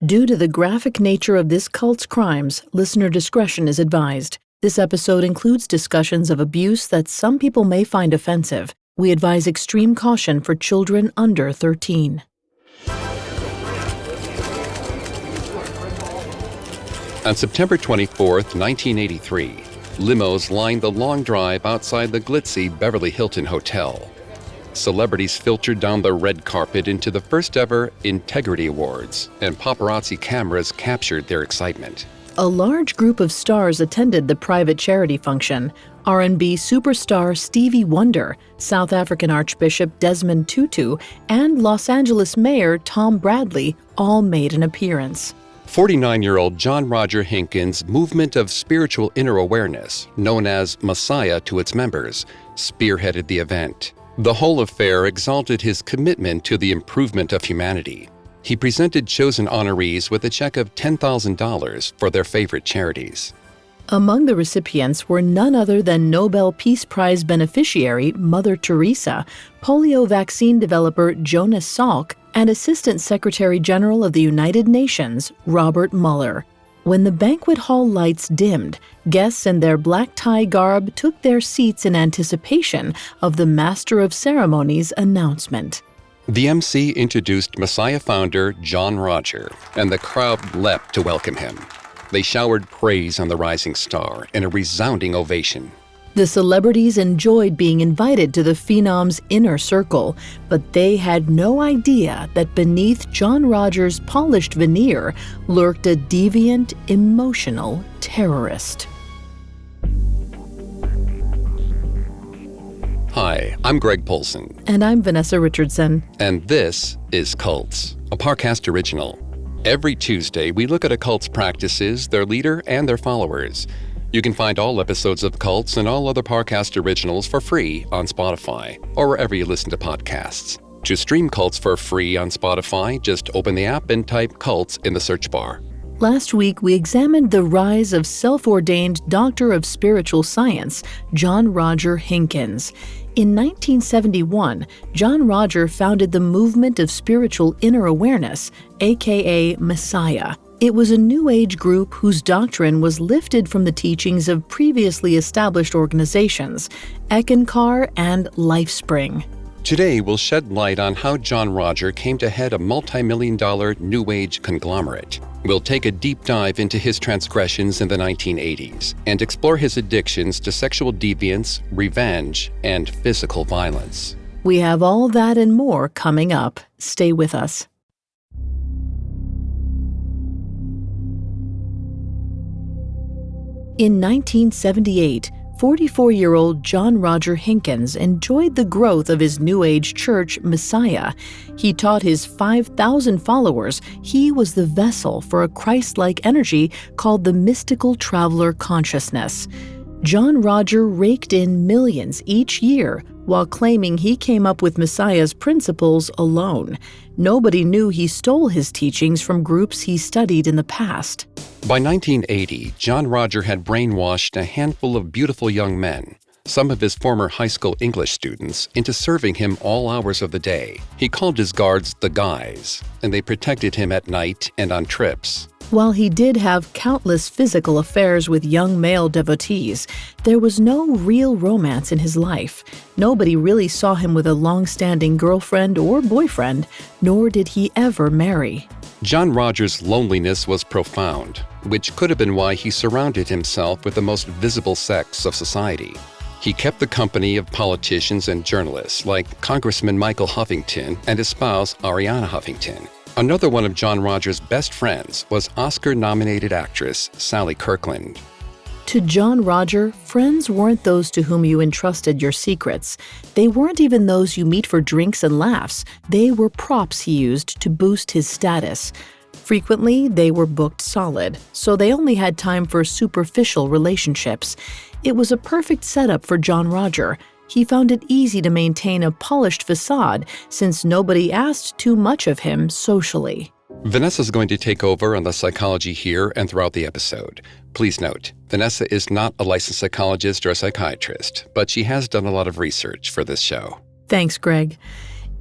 Due to the graphic nature of this cult's crimes, listener discretion is advised. This episode includes discussions of abuse that some people may find offensive. We advise extreme caution for children under 13. On September 24, 1983, limos lined the long drive outside the glitzy Beverly Hilton Hotel. Celebrities filtered down the red carpet into the first-ever Integrity Awards, and paparazzi cameras captured their excitement. A large group of stars attended the private charity function. R&B superstar Stevie Wonder, South African Archbishop Desmond Tutu, and Los Angeles Mayor Tom Bradley all made an appearance. 49-year-old John Roger Hinkins' movement of spiritual inner awareness, known as Messiah to its members, spearheaded the event. The whole affair exalted his commitment to the improvement of humanity. He presented chosen honorees with a check of $10,000 for their favorite charities. Among the recipients were none other than Nobel Peace Prize beneficiary Mother Teresa, polio vaccine developer Jonas Salk, and Assistant Secretary General of the United Nations Robert Mueller. When the banquet hall lights dimmed, guests in their black tie garb took their seats in anticipation of the Master of Ceremonies announcement. The MC introduced Messiah founder John Roger, and the crowd leapt to welcome him. They showered praise on the rising star in a resounding ovation. The celebrities enjoyed being invited to the phenom's inner circle, but they had no idea that beneath John Rogers' polished veneer lurked a deviant, emotional terrorist. Hi, I'm Greg Polson. And I'm Vanessa Richardson. And this is Cults, a Parcast original. Every Tuesday, we look at a cult's practices, their leader, and their followers. You can find all episodes of Cults and all other Parcast originals for free on Spotify or wherever you listen to podcasts. To stream Cults for free on Spotify, just open the app and type Cults in the search bar. Last week, we examined the rise of self-ordained Doctor of Spiritual Science, John Roger Hinkins. In 1971, John Roger founded the Movement of Spiritual Inner Awareness, aka Messiah. It was a New Age group whose doctrine was lifted from the teachings of previously established organizations, Eckankar and LifeSpring. Today, we'll shed light on how John Roger came to head a multi-million-dollar New Age conglomerate. We'll take a deep dive into his transgressions in the 1980s and explore his addictions to sexual deviance, revenge, and physical violence. We have all that and more coming up. Stay with us. In 1978, 44-year-old John Roger Hinkins enjoyed the growth of his New Age church, Messiah. He taught his 5,000 followers he was the vessel for a Christ-like energy called the mystical traveler consciousness. John Roger raked in millions each year while claiming he came up with Messiah's principles alone. Nobody knew he stole his teachings from groups he studied in the past. By 1980, John Roger had brainwashed a handful of beautiful young men, some of his former high school English students, into serving him all hours of the day. He called his guards the guys, and they protected him at night and on trips. While he did have countless physical affairs with young male devotees, there was no real romance in his life. Nobody really saw him with a long-standing girlfriend or boyfriend, nor did he ever marry. John Roger's loneliness was profound, which could have been why he surrounded himself with the most visible sects of society. He kept the company of politicians and journalists like Congressman Michael Huffington and his spouse Ariana Huffington. Another one of John Roger's best friends was Oscar-nominated actress Sally Kirkland. To John Roger, friends weren't those to whom you entrusted your secrets. They weren't even those you meet for drinks and laughs. They were props he used to boost his status. Frequently, they were booked solid, so they only had time for superficial relationships. It was a perfect setup for John Roger. He found it easy to maintain a polished facade since nobody asked too much of him socially. Vanessa's going to take over on the psychology here and throughout the episode. Please note, Vanessa is not a licensed psychologist or a psychiatrist, but she has done a lot of research for this show. Thanks, Greg.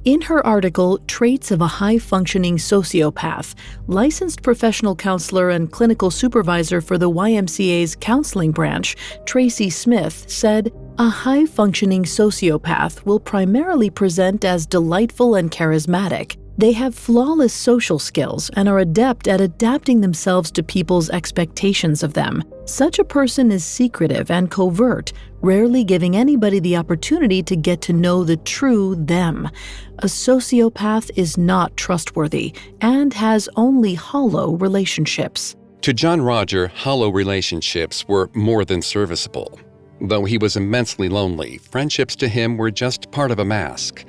In her article, Traits of a High-Functioning Sociopath, licensed professional counselor and clinical supervisor for the YMCA's counseling branch, Tracy Smith, said, "A high-functioning sociopath will primarily present as delightful and charismatic. They have flawless social skills and are adept at adapting themselves to people's expectations of them. Such a person is secretive and covert, rarely giving anybody the opportunity to get to know the true them. A sociopath is not trustworthy and has only hollow relationships." To John Roger, hollow relationships were more than serviceable. Though he was immensely lonely, friendships to him were just part of a mask.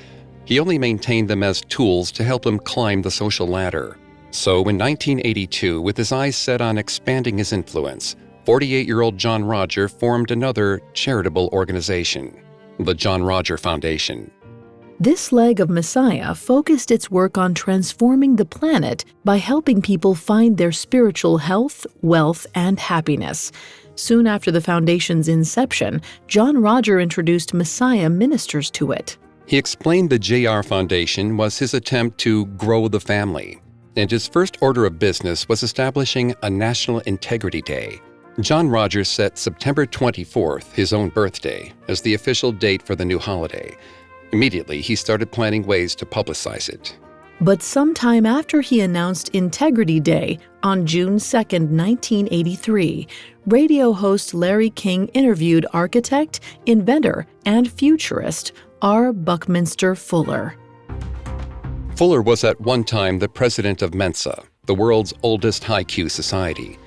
He only maintained them as tools to help him climb the social ladder. So in 1982, with his eyes set on expanding his influence, 48-year-old John Roger formed another charitable organization, the John Roger Foundation. This leg of Messiah focused its work on transforming the planet by helping people find their spiritual health, wealth, and happiness. Soon after the foundation's inception, John Roger introduced Messiah ministers to it. He explained the JR Foundation was his attempt to grow the family, and his first order of business was establishing a National Integrity Day. John Roger set September 24th, his own birthday, as the official date for the new holiday. Immediately, he started planning ways to publicize it. But sometime after he announced Integrity Day on June 2, 1983, radio host Larry King interviewed architect, inventor, and futurist R. Buckminster Fuller. Fuller was at one time the president of Mensa, the world's oldest high-Q society.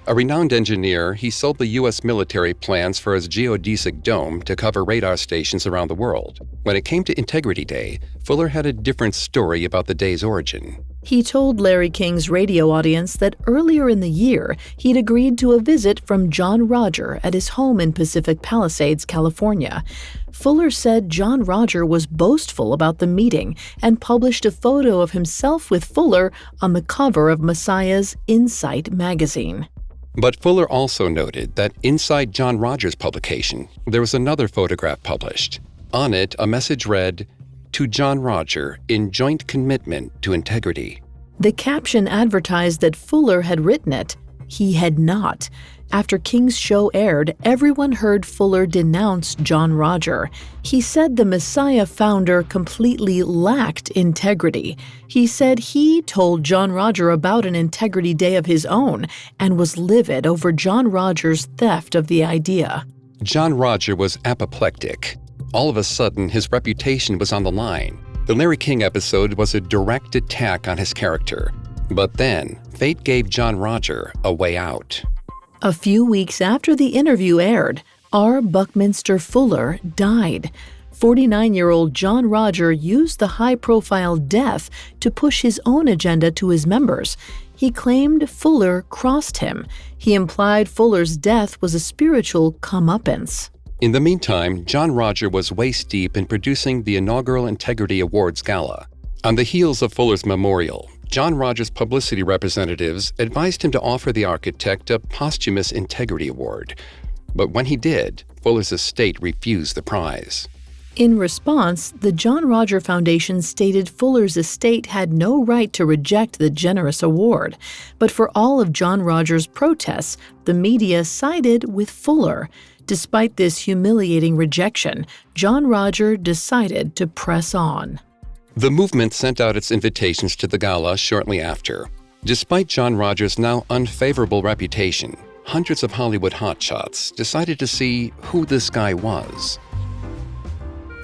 A renowned engineer, he sold the U.S. military plans for his geodesic dome to cover radar stations around the world. When it came to Integrity Day, Fuller had a different story about the day's origin. He told Larry King's radio audience that earlier in the year, he'd agreed to a visit from John Roger at his home in Pacific Palisades, California. Fuller said John Roger was boastful about the meeting and published a photo of himself with Fuller on the cover of Messiah's Insight magazine. But Fuller also noted that inside John Roger's publication, there was another photograph published. On it, a message read, "To John Roger, in joint commitment to integrity." The caption advertised that Fuller had written it. He had not. After King's show aired, everyone heard Fuller denounce John Roger. He said the Messiah founder completely lacked integrity. He said he told John Roger about an Integrity Day of his own and was livid over John Roger's theft of the idea. John Roger was apoplectic. All of a sudden, his reputation was on the line. The Larry King episode was a direct attack on his character. But then, fate gave John Roger a way out. A few weeks after the interview aired, R. Buckminster Fuller died. 49-year-old John Roger used the high-profile death to push his own agenda to his members. He claimed Fuller crossed him. He implied Fuller's death was a spiritual comeuppance. In the meantime, John Roger was waist-deep in producing the inaugural Integrity Awards Gala. On the heels of Fuller's memorial, John Roger's publicity representatives advised him to offer the architect a posthumous Integrity Award. But when he did, Fuller's estate refused the prize. In response, the John Roger Foundation stated Fuller's estate had no right to reject the generous award. But for all of John Roger's protests, the media sided with Fuller. Despite this humiliating rejection, John Roger decided to press on. The movement sent out its invitations to the gala shortly after. Despite John Roger's now unfavorable reputation, hundreds of Hollywood hotshots decided to see who this guy was.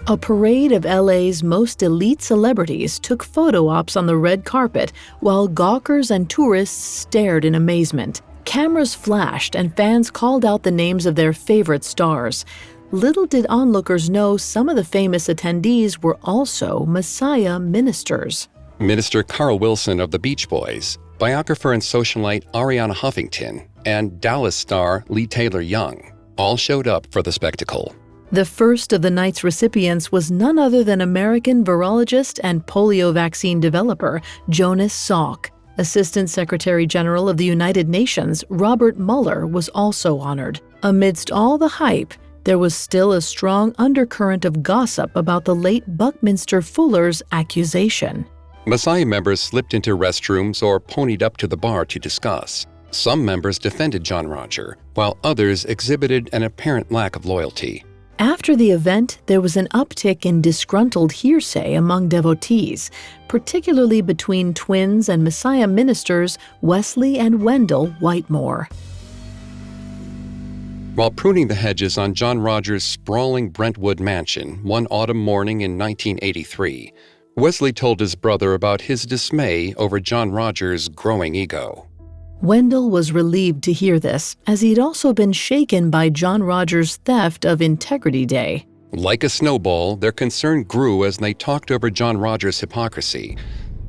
A parade of LA's most elite celebrities took photo ops on the red carpet while gawkers and tourists stared in amazement. Cameras flashed and fans called out the names of their favorite stars. Little did onlookers know some of the famous attendees were also Messiah ministers. Minister Carl Wilson of the Beach Boys, biographer and socialite Ariana Huffington, and Dallas star Lee Taylor Young all showed up for the spectacle. The first of the night's recipients was none other than American virologist and polio vaccine developer Jonas Salk. Assistant Secretary General of the United Nations Robert Mueller was also honored. Amidst all the hype, there was still a strong undercurrent of gossip about the late Buckminster Fuller's accusation. Messiah members slipped into restrooms or ponied up to the bar to discuss. Some members defended John Roger, while others exhibited an apparent lack of loyalty. After the event, there was an uptick in disgruntled hearsay among devotees, particularly between twins and Messiah ministers Wesley and Wendell Whitemore. While pruning the hedges on John Roger's sprawling Brentwood mansion one autumn morning in 1983, Wesley told his brother about his dismay over John Roger's growing ego. Wendell was relieved to hear this, as he'd also been shaken by John Roger's theft of Integrity Day. Like a snowball, their concern grew as they talked over John Roger's hypocrisy.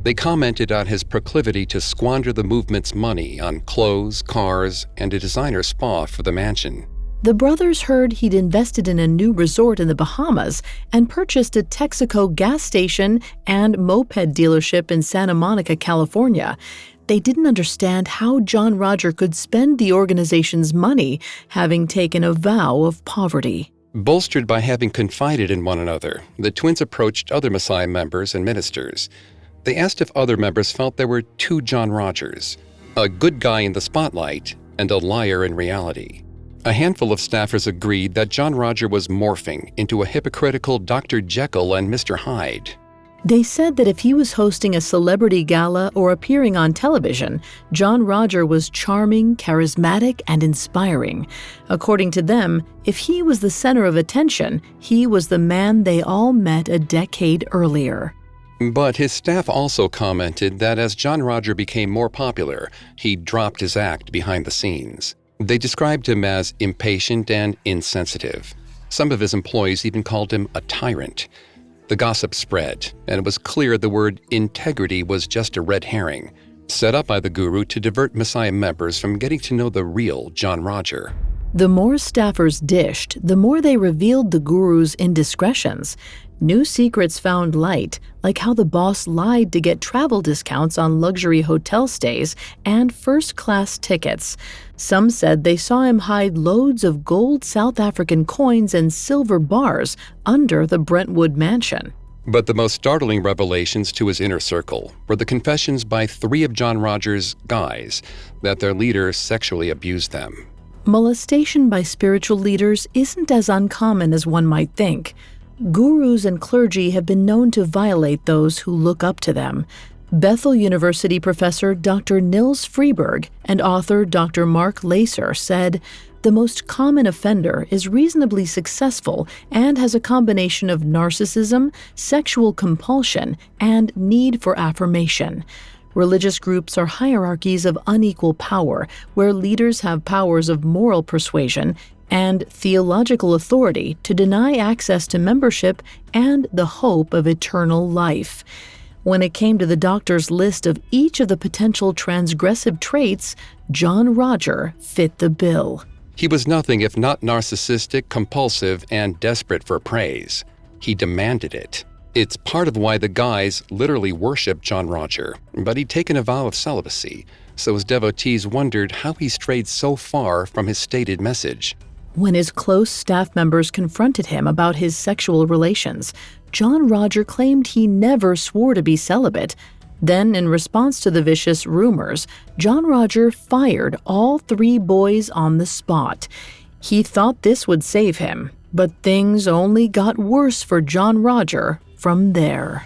They commented on his proclivity to squander the movement's money on clothes, cars, and a designer spa for the mansion. The brothers heard he'd invested in a new resort in the Bahamas and purchased a Texaco gas station and moped dealership in Santa Monica, California. They didn't understand how John Roger could spend the organization's money, having taken a vow of poverty. Bolstered by having confided in one another, the twins approached other Messiah members and ministers. They asked if other members felt there were two John Rogers, a good guy in the spotlight and a liar in reality. A handful of staffers agreed that John Roger was morphing into a hypocritical Dr. Jekyll and Mr. Hyde. They said that if he was hosting a celebrity gala or appearing on television, John Roger was charming, charismatic, and inspiring. According to them, if he was the center of attention, he was the man they all met a decade earlier. But his staff also commented that as John Roger became more popular, he dropped his act behind the scenes. They described him as impatient and insensitive. Some of his employees even called him a tyrant. The gossip spread, and it was clear the word integrity was just a red herring, set up by the guru to divert Messiah members from getting to know the real John Roger. The more staffers dished, the more they revealed the guru's indiscretions. New secrets found light, like how the boss lied to get travel discounts on luxury hotel stays and first-class tickets. Some said they saw him hide loads of gold South African coins and silver bars under the Brentwood mansion. But the most startling revelations to his inner circle were the confessions by 3 of John Roger's guys that their leader sexually abused them. Molestation by spiritual leaders isn't as uncommon as one might think. Gurus and clergy have been known to violate those who look up to them. Bethel University professor Dr. Nils Freeberg and author Dr. Mark Lacer said, "The most common offender is reasonably successful and has a combination of narcissism, sexual compulsion, and need for affirmation. Religious groups are hierarchies of unequal power, where leaders have powers of moral persuasion and theological authority to deny access to membership and the hope of eternal life." When it came to the doctor's list of each of the potential transgressive traits, John Roger fit the bill. He was nothing if not narcissistic, compulsive, and desperate for praise. He demanded it. It's part of why the guys literally worshiped John Roger, but he'd taken a vow of celibacy, so his devotees wondered how he strayed so far from his stated message. When his close staff members confronted him about his sexual relations, John Roger claimed he never swore to be celibate. Then, in response to the vicious rumors, John Roger fired all 3 boys on the spot. He thought this would save him, but things only got worse for John Roger from there.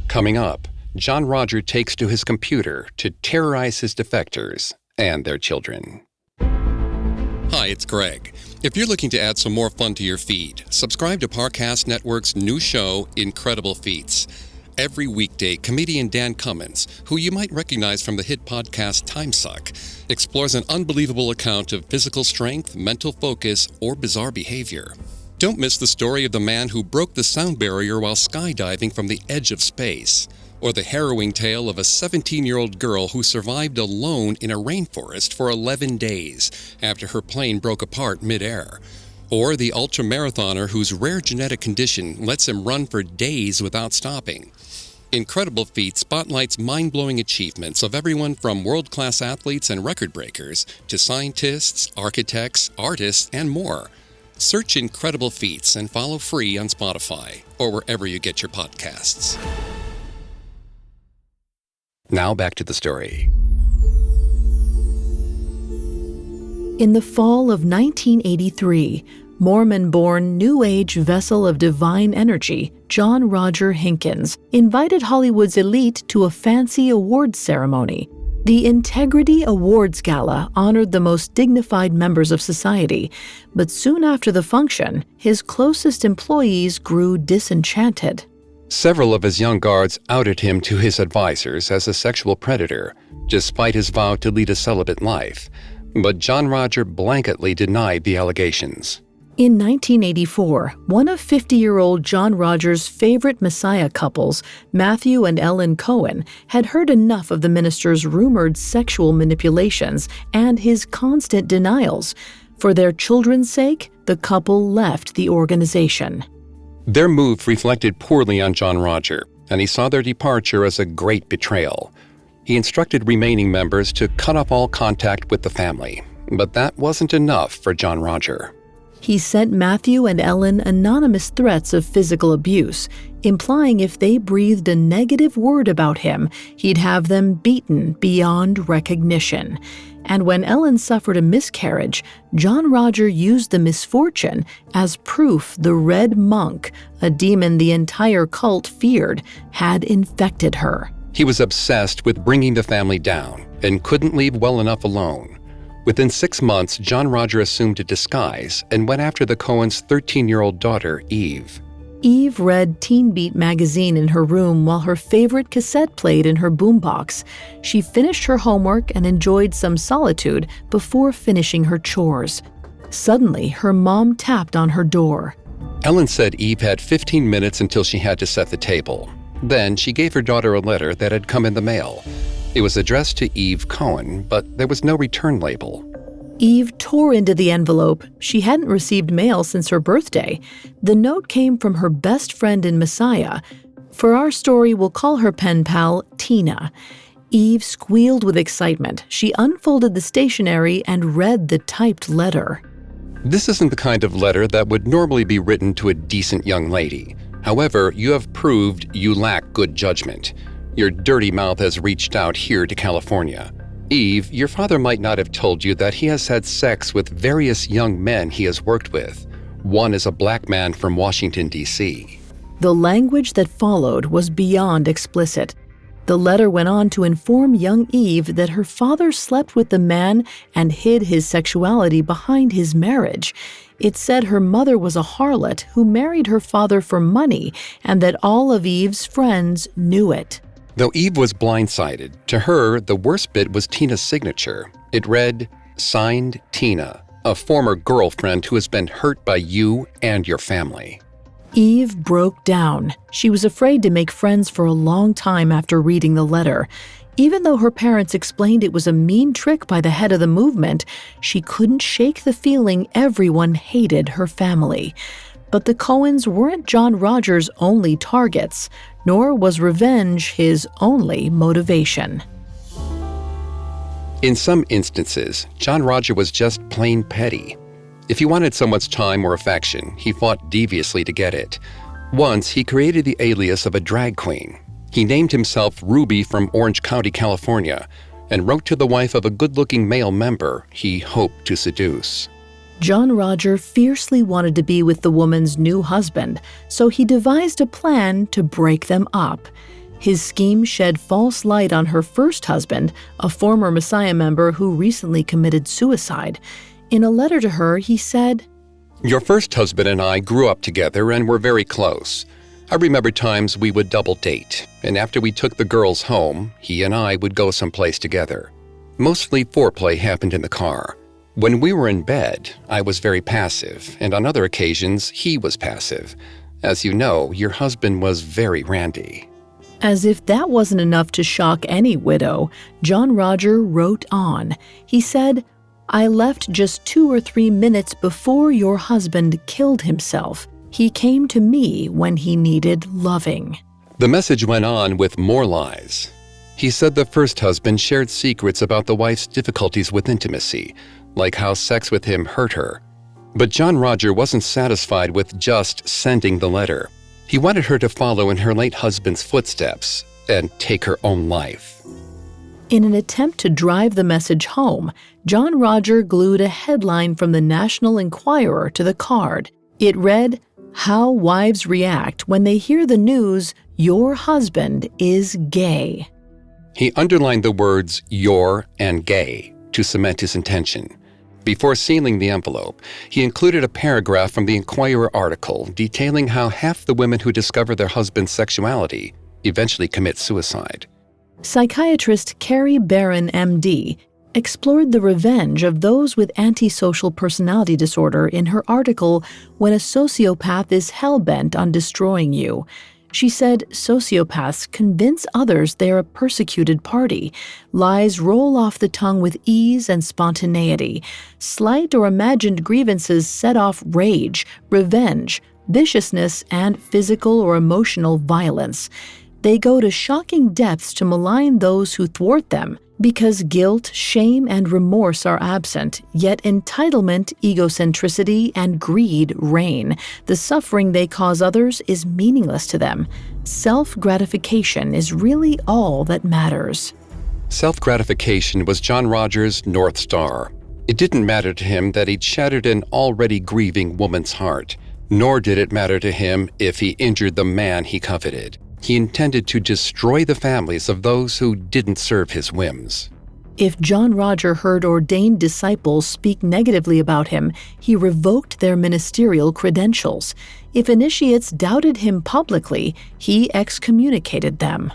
Coming up, John Roger takes to his computer to terrorize his defectors and their children. Hi, it's Greg. If you're looking to add some more fun to your feed, subscribe to Parcast Network's new show, Incredible Feats. Every weekday, comedian Dan Cummins, who you might recognize from the hit podcast Time Suck, explores an unbelievable account of physical strength, mental focus, or bizarre behavior. Don't miss the story of the man who broke the sound barrier while skydiving from the edge of space, or the harrowing tale of a 17-year-old girl who survived alone in a rainforest for 11 days after her plane broke apart mid-air, or the ultramarathoner whose rare genetic condition lets him run for days without stopping. Incredible Feats spotlights mind-blowing achievements of everyone from world-class athletes and record breakers to scientists, architects, artists, and more. Search Incredible Feats and follow free on Spotify or wherever you get your podcasts. Now back to the story. In the fall of 1983, Mormon-born New Age vessel of divine energy, John Roger Hinkins, invited Hollywood's elite to a fancy awards ceremony. The Integrity Awards Gala honored the most dignified members of society, but soon after the function, his closest employees grew disenchanted. Several of his young guards outed him to his advisors as a sexual predator, despite his vow to lead a celibate life. But John Roger blanketly denied the allegations. In 1984, one of 50-year-old John Roger's favorite Messiah couples, Matthew and Ellen Cohen, had heard enough of the minister's rumored sexual manipulations and his constant denials. For their children's sake, the couple left the organization. Their move reflected poorly on John Roger, and he saw their departure as a great betrayal. He instructed remaining members to cut off all contact with the family, but that wasn't enough for John Roger. He sent Matthew and Ellen anonymous threats of physical abuse, implying if they breathed a negative word about him, he'd have them beaten beyond recognition. And when Ellen suffered a miscarriage, John Roger used the misfortune as proof the Red Monk, a demon the entire cult feared, had infected her. He was obsessed with bringing the family down and couldn't leave well enough alone. Within 6 months, John Roger assumed a disguise and went after the Cohens' 13-year-old daughter, Eve. Eve read Teen Beat magazine in her room while her favorite cassette played in her boombox. She finished her homework and enjoyed some solitude before finishing her chores. Suddenly, her mom tapped on her door. Ellen said Eve had 15 minutes until she had to set the table. Then she gave her daughter a letter that had come in the mail. It was addressed to Eve Cohen, but there was no return label. Eve tore into the envelope. She hadn't received mail since her birthday. The note came from her best friend in Messiah. For our story, we'll call her pen pal Tina. Eve squealed with excitement. She unfolded the stationery and read the typed letter. This isn't the kind of letter that would normally be written to a decent young lady. However, you have proved you lack good judgment. Your dirty mouth has reached out here to California. Eve, your father might not have told you that he has had sex with various young men he has worked with. One is a black man from Washington, D.C. The language that followed was beyond explicit. The letter went on to inform young Eve that her father slept with the man and hid his sexuality behind his marriage. It said her mother was a harlot who married her father for money and that all of Eve's friends knew it. Though Eve was blindsided, to her, the worst bit was Tina's signature. It read, "Signed Tina, a former girlfriend who has been hurt by you and your family." Eve broke down. She was afraid to make friends for a long time after reading the letter. Even though her parents explained it was a mean trick by the head of the movement, she couldn't shake the feeling everyone hated her family. But the Cohens weren't John Roger's only targets, nor was revenge his only motivation. In some instances, John Roger was just plain petty. If he wanted someone's time or affection, he fought deviously to get it. Once, he created the alias of a drag queen. He named himself Ruby from Orange County, California, and wrote to the wife of a good-looking male member he hoped to seduce. John Roger fiercely wanted to be with the woman's new husband, so he devised a plan to break them up. His scheme shed false light on her first husband, a former Messiah member who recently committed suicide. In a letter to her, he said, "Your first husband and I grew up together and were very close. I remember times we would double date, and after we took the girls home, he and I would go someplace together. Mostly foreplay happened in the car. When we were in bed, I was very passive, and on other occasions, he was passive. As you know, your husband was very randy." As if that wasn't enough to shock any widow, John Roger wrote on. He said, "I left just 2 or 3 minutes before your husband killed himself. He came to me when he needed loving." The message went on with more lies. He said the first husband shared secrets about the wife's difficulties with intimacy, like how sex with him hurt her. But John Roger wasn't satisfied with just sending the letter. He wanted her to follow in her late husband's footsteps and take her own life. In an attempt to drive the message home, John Roger glued a headline from the National Enquirer to the card. It read, "How wives react when they hear the news, your husband is gay." He underlined the words "your" and "gay" to cement his intention. Before sealing the envelope, he included a paragraph from the Enquirer article detailing how half the women who discover their husband's sexuality eventually commit suicide. Psychiatrist Carrie Barron, MD, explored the revenge of those with antisocial personality disorder in her article, When a Sociopath is Hell-Bent on Destroying You. She said sociopaths convince others they're a persecuted party. Lies roll off the tongue with ease and spontaneity. Slight or imagined grievances set off rage, revenge, viciousness, and physical or emotional violence. They go to shocking depths to malign those who thwart them. Because guilt, shame, and remorse are absent, yet entitlement, egocentricity, and greed reign. The suffering they cause others is meaningless to them. Self-gratification is really all that matters. Self-gratification was John Roger's North Star. It didn't matter to him that he'd shattered an already grieving woman's heart, nor did it matter to him if he injured the man he coveted. He intended to destroy the families of those who didn't serve his whims. If John Roger heard ordained disciples speak negatively about him, he revoked their ministerial credentials. If initiates doubted him publicly, he excommunicated them.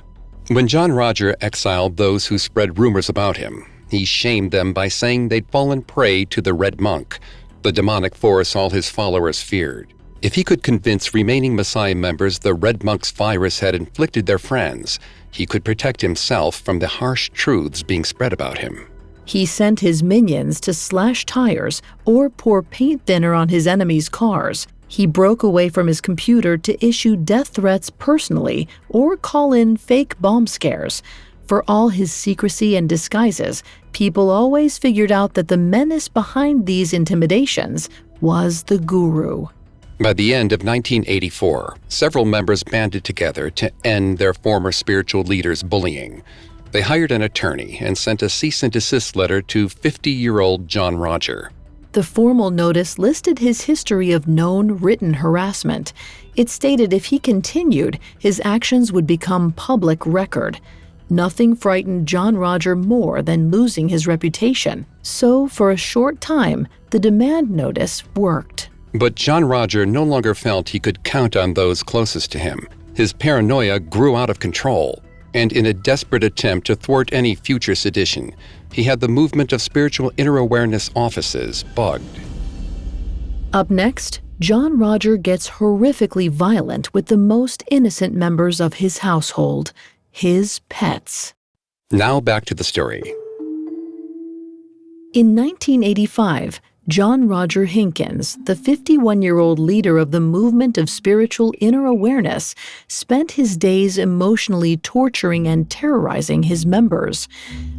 When John Roger exiled those who spread rumors about him, he shamed them by saying they'd fallen prey to the Red Monk, the demonic force all his followers feared. If he could convince remaining Messiah members the Red Monk's virus had inflicted their friends, he could protect himself from the harsh truths being spread about him. He sent his minions to slash tires or pour paint thinner on his enemies' cars. He broke away from his computer to issue death threats personally or call in fake bomb scares. For all his secrecy and disguises, people always figured out that the menace behind these intimidations was the guru. By the end of 1984, several members banded together to end their former spiritual leader's bullying. They hired an attorney and sent a cease and desist letter to 50-year-old John Roger. The formal notice listed his history of known written harassment. It stated if he continued, his actions would become public record. Nothing frightened John Roger more than losing his reputation. So, for a short time, the demand notice worked. But John Roger no longer felt he could count on those closest to him. His paranoia grew out of control, and in a desperate attempt to thwart any future sedition, he had the movement of spiritual inner awareness offices bugged. Up next, John Roger gets horrifically violent with the most innocent members of his household, his pets. Now back to the story. In 1985, John Roger Hinkins, the 51-year-old leader of the movement of spiritual inner awareness, spent his days emotionally torturing and terrorizing his members.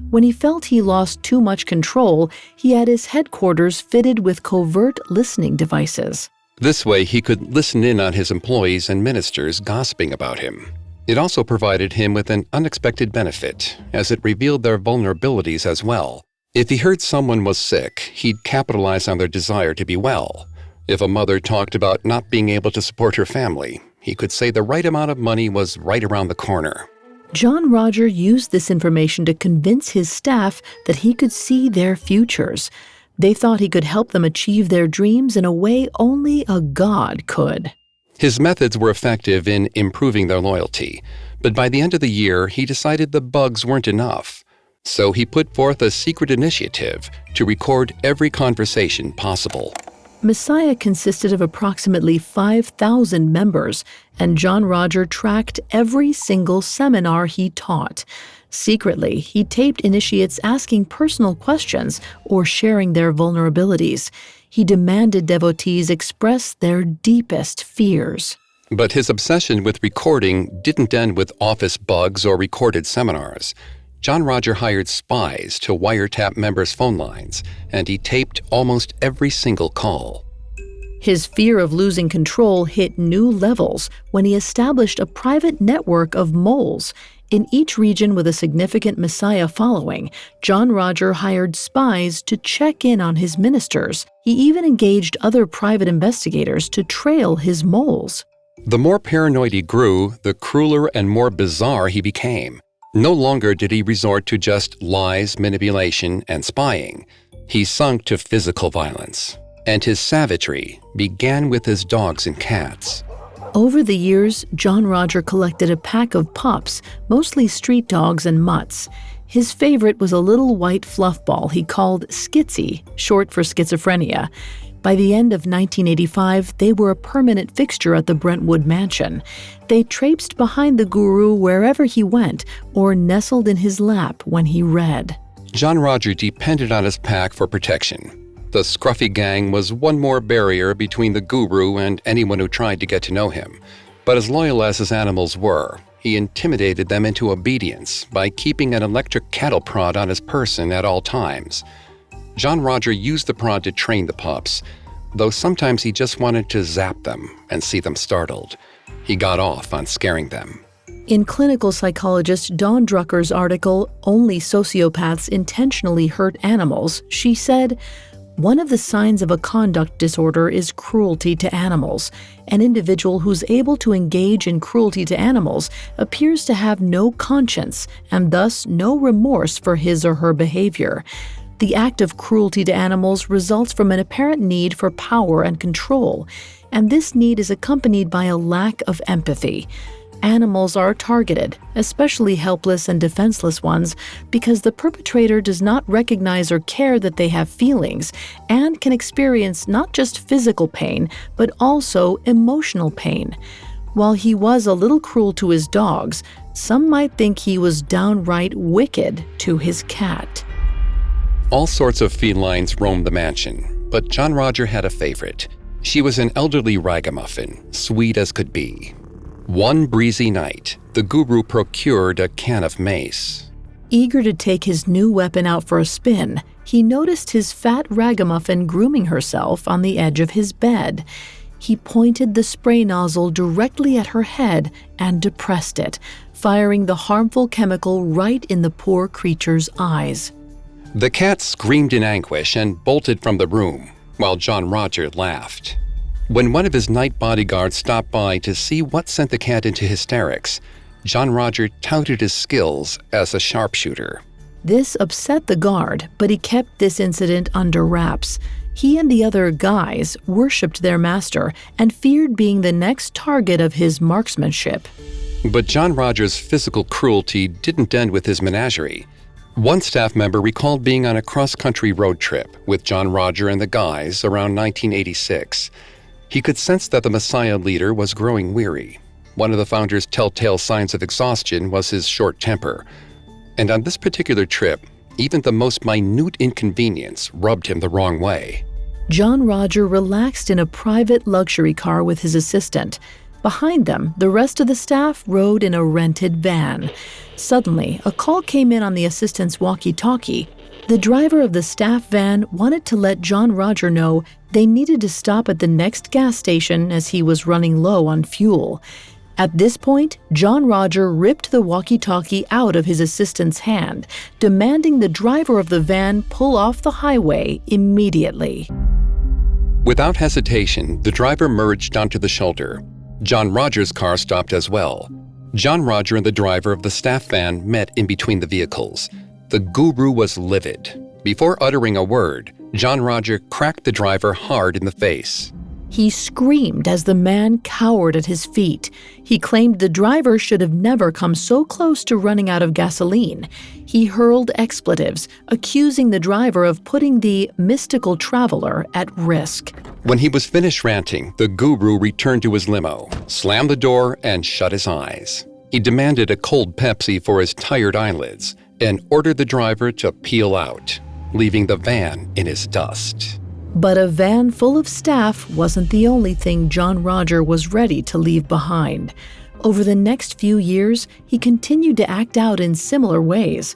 When he felt he lost too much control, he had his headquarters fitted with covert listening devices. This way, he could listen in on his employees and ministers gossiping about him. It also provided him with an unexpected benefit, as it revealed their vulnerabilities as well. If he heard someone was sick, he'd capitalize on their desire to be well. If a mother talked about not being able to support her family, he could say the right amount of money was right around the corner. John Roger used this information to convince his staff that he could see their futures. They thought he could help them achieve their dreams in a way only a god could. His methods were effective in improving their loyalty, but by the end of the year, he decided the bugs weren't enough. So he put forth a secret initiative to record every conversation possible. Messiah consisted of approximately 5,000 members, and John Roger tracked every single seminar he taught. Secretly, he taped initiates asking personal questions or sharing their vulnerabilities. He demanded devotees express their deepest fears. But his obsession with recording didn't end with office bugs or recorded seminars. John Roger hired spies to wiretap members' phone lines, and he taped almost every single call. His fear of losing control hit new levels when he established a private network of moles. In each region with a significant Messiah following, John Roger hired spies to check in on his ministers. He even engaged other private investigators to trail his moles. The more paranoid he grew, the crueler and more bizarre he became. No longer did he resort to just lies, manipulation, and spying. He sunk to physical violence. And his savagery began with his dogs and cats. Over the years, John Roger collected a pack of pups, mostly street dogs and mutts. His favorite was a little white fluff ball he called Skitsy, short for schizophrenia. By the end of 1985, they were a permanent fixture at the Brentwood mansion. They traipsed behind the guru wherever he went or nestled in his lap when he read. John Roger depended on his pack for protection. The scruffy gang was one more barrier between the guru and anyone who tried to get to know him. But as loyal as his animals were, he intimidated them into obedience by keeping an electric cattle prod on his person at all times. John Roger used the prod to train the pups, though sometimes he just wanted to zap them and see them startled. He got off on scaring them. In clinical psychologist Dawn Drucker's article, Only Sociopaths Intentionally Hurt Animals, she said, "One of the signs of a conduct disorder is cruelty to animals. An individual who's able to engage in cruelty to animals appears to have no conscience and thus no remorse for his or her behavior. The act of cruelty to animals results from an apparent need for power and control, and this need is accompanied by a lack of empathy. Animals are targeted, especially helpless and defenseless ones, because the perpetrator does not recognize or care that they have feelings and can experience not just physical pain, but also emotional pain. While he was a little cruel to his dogs, some might think he was downright wicked to his cat." All sorts of felines roamed the mansion, but John Roger had a favorite. She was an elderly ragamuffin, sweet as could be. One breezy night, the guru procured a can of mace. Eager to take his new weapon out for a spin, he noticed his fat ragamuffin grooming herself on the edge of his bed. He pointed the spray nozzle directly at her head and depressed it, firing the harmful chemical right in the poor creature's eyes. The cat screamed in anguish and bolted from the room, while John Roger laughed. When one of his night bodyguards stopped by to see what sent the cat into hysterics, John Roger touted his skills as a sharpshooter. This upset the guard, but he kept this incident under wraps. He and the other guys worshipped their master and feared being the next target of his marksmanship. But John Roger's physical cruelty didn't end with his menagerie. One staff member recalled being on a cross-country road trip with John Roger and the guys around 1986. He could sense that the Messiah leader was growing weary. One of the founder's telltale signs of exhaustion was his short temper. And on this particular trip, even the most minute inconvenience rubbed him the wrong way. John Roger relaxed in a private luxury car with his assistant. Behind them, the rest of the staff rode in a rented van. Suddenly, a call came in on the assistant's walkie-talkie. The driver of the staff van wanted to let John Roger know they needed to stop at the next gas station as he was running low on fuel. At this point, John Roger ripped the walkie-talkie out of his assistant's hand, demanding the driver of the van pull off the highway immediately. Without hesitation, the driver merged onto the shoulder. John Roger's car stopped as well. John Roger and the driver of the staff van met in between the vehicles. The guru was livid. Before uttering a word, John Roger cracked the driver hard in the face. He screamed as the man cowered at his feet. He claimed the driver should have never come so close to running out of gasoline. He hurled expletives, accusing the driver of putting the mystical traveler at risk. When he was finished ranting, the guru returned to his limo, slammed the door, and shut his eyes. He demanded a cold Pepsi for his tired eyelids and ordered the driver to peel out, leaving the van in his dust. But a van full of staff wasn't the only thing John Roger was ready to leave behind. Over the next few years, he continued to act out in similar ways.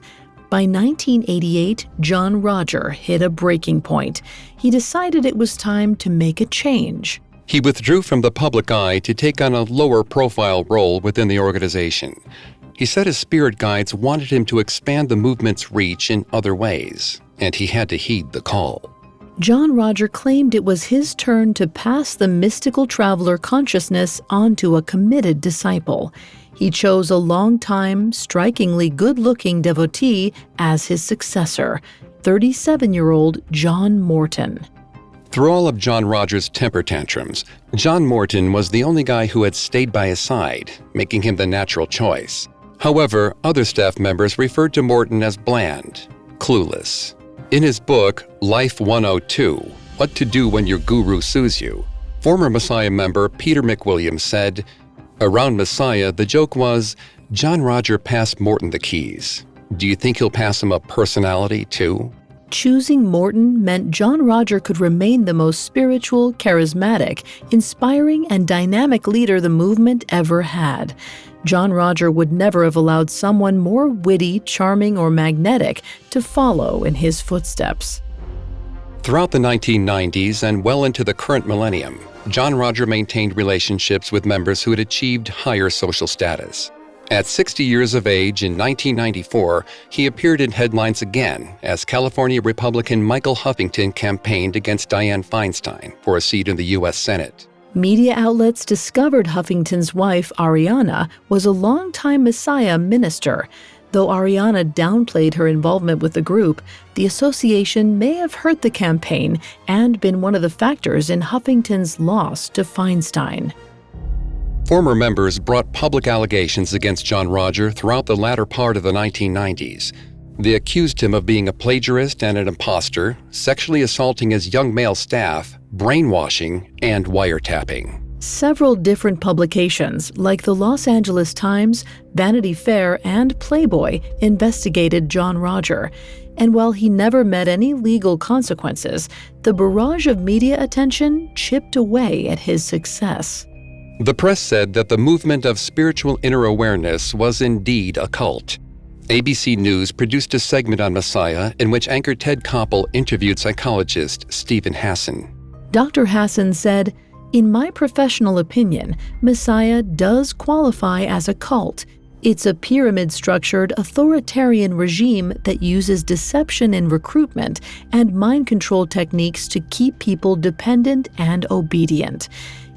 By 1988, John Roger hit a breaking point. He decided it was time to make a change. He withdrew from the public eye to take on a lower-profile role within the organization. He said his spirit guides wanted him to expand the movement's reach in other ways, and he had to heed the call. John Roger claimed it was his turn to pass the mystical traveler consciousness on to a committed disciple. He chose a long-time, strikingly good-looking devotee as his successor, 37-year-old John Morton. Through all of John Roger's temper tantrums, John Morton was the only guy who had stayed by his side, making him the natural choice. However, other staff members referred to Morton as bland, clueless. In his book, Life 102, What to Do When Your Guru Sues You, former Messiah member Peter McWilliams said, "Around Messiah, the joke was, John Roger passed Morton the keys. Do you think he'll pass him a personality, too?" Choosing Morton meant John Roger could remain the most spiritual, charismatic, inspiring, and dynamic leader the movement ever had. John Roger would never have allowed someone more witty, charming, or magnetic to follow in his footsteps. Throughout the 1990s and well into the current millennium, John Roger maintained relationships with members who had achieved higher social status. At 60 years of age in 1994, he appeared in headlines again as California Republican Michael Huffington campaigned against Dianne Feinstein for a seat in the U.S. Senate. Media outlets discovered Huffington's wife, Ariana, was a longtime Messiah minister. Though Ariana downplayed her involvement with the group, the association may have hurt the campaign and been one of the factors in Huffington's loss to Feinstein. Former members brought public allegations against John Roger throughout the latter part of the 1990s. They accused him of being a plagiarist and an imposter, sexually assaulting his young male staff, brainwashing, and wiretapping. Several different publications, like the Los Angeles Times, Vanity Fair, and Playboy, investigated John Roger. And while he never met any legal consequences, the barrage of media attention chipped away at his success. The press said that the movement of spiritual inner awareness was indeed a cult. ABC News produced a segment on Messiah in which anchor Ted Koppel interviewed psychologist Stephen Hassan. Dr. Hassan said, "In my professional opinion, Messiah does qualify as a cult. It's a pyramid-structured authoritarian regime that uses deception in recruitment and mind control techniques to keep people dependent and obedient.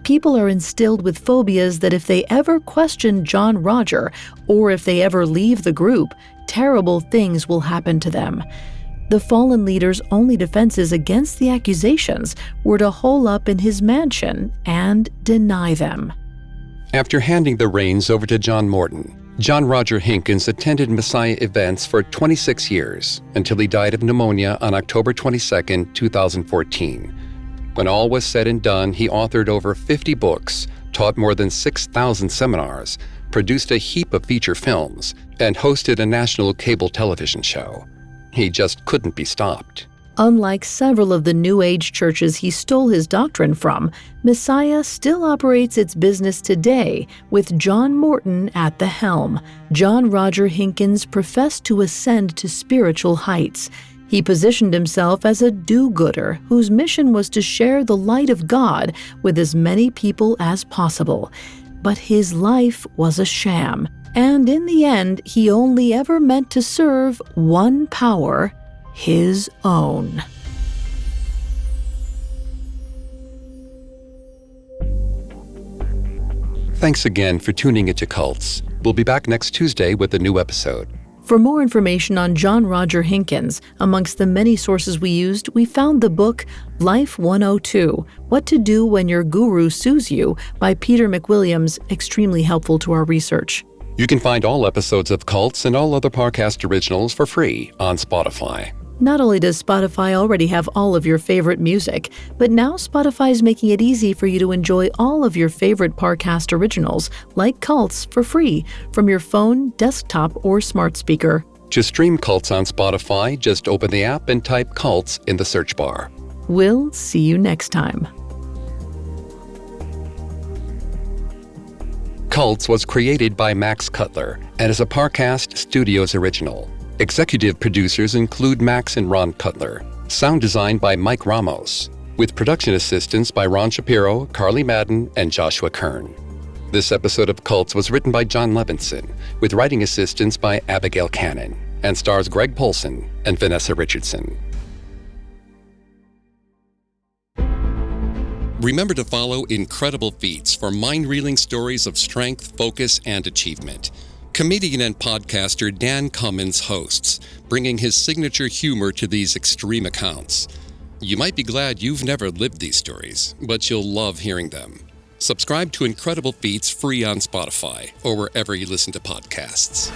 People are instilled with phobias that if they ever question John Roger, or if they ever leave the group, terrible things will happen to them." The fallen leader's only defenses against the accusations were to hole up in his mansion and deny them. After handing the reins over to John Morton, John Roger Hinkins attended Messiah events for 26 years until he died of pneumonia on October 22, 2014. When all was said and done, he authored over 50 books, taught more than 6,000 seminars, produced a heap of feature films, and hosted a national cable television show. He just couldn't be stopped. Unlike several of the New Age churches he stole his doctrine from, Messiah still operates its business today with John Morton at the helm. John Roger Hinkins professed to ascend to spiritual heights. He positioned himself as a do-gooder whose mission was to share the light of God with as many people as possible. But his life was a sham, and in the end, he only ever meant to serve one power, his own. Thanks again for tuning into Cults. We'll be back next Tuesday with a new episode. For more information on John Roger Hinkins, amongst the many sources we used, we found the book Life 102, What to Do When Your Guru Sues You by Peter McWilliams, extremely helpful to our research. You can find all episodes of Cults and all other Parcast originals for free on Spotify. Not only does Spotify already have all of your favorite music, but now Spotify's making it easy for you to enjoy all of your favorite Parcast originals, like Cults, for free from your phone, desktop, or smart speaker. To stream Cults on Spotify, just open the app and type Cults in the search bar. We'll see you next time. Cults was created by Max Cutler and is a Parcast Studios original. Executive producers include Max and Ron Cutler. Sound design by Mike Ramos, with production assistance by Ron Shapiro, Carly Madden, and Joshua Kern. This episode of Cults was written by John Levinson, with writing assistance by Abigail Cannon, and stars Greg Polson and Vanessa Richardson. Remember to follow Incredible Feats for mind-reeling stories of strength, focus, and achievement. Comedian and podcaster Dan Cummins hosts, bringing his signature humor to these extreme accounts. You might be glad you've never lived these stories, but you'll love hearing them. Subscribe to Incredible Feats free on Spotify or wherever you listen to podcasts.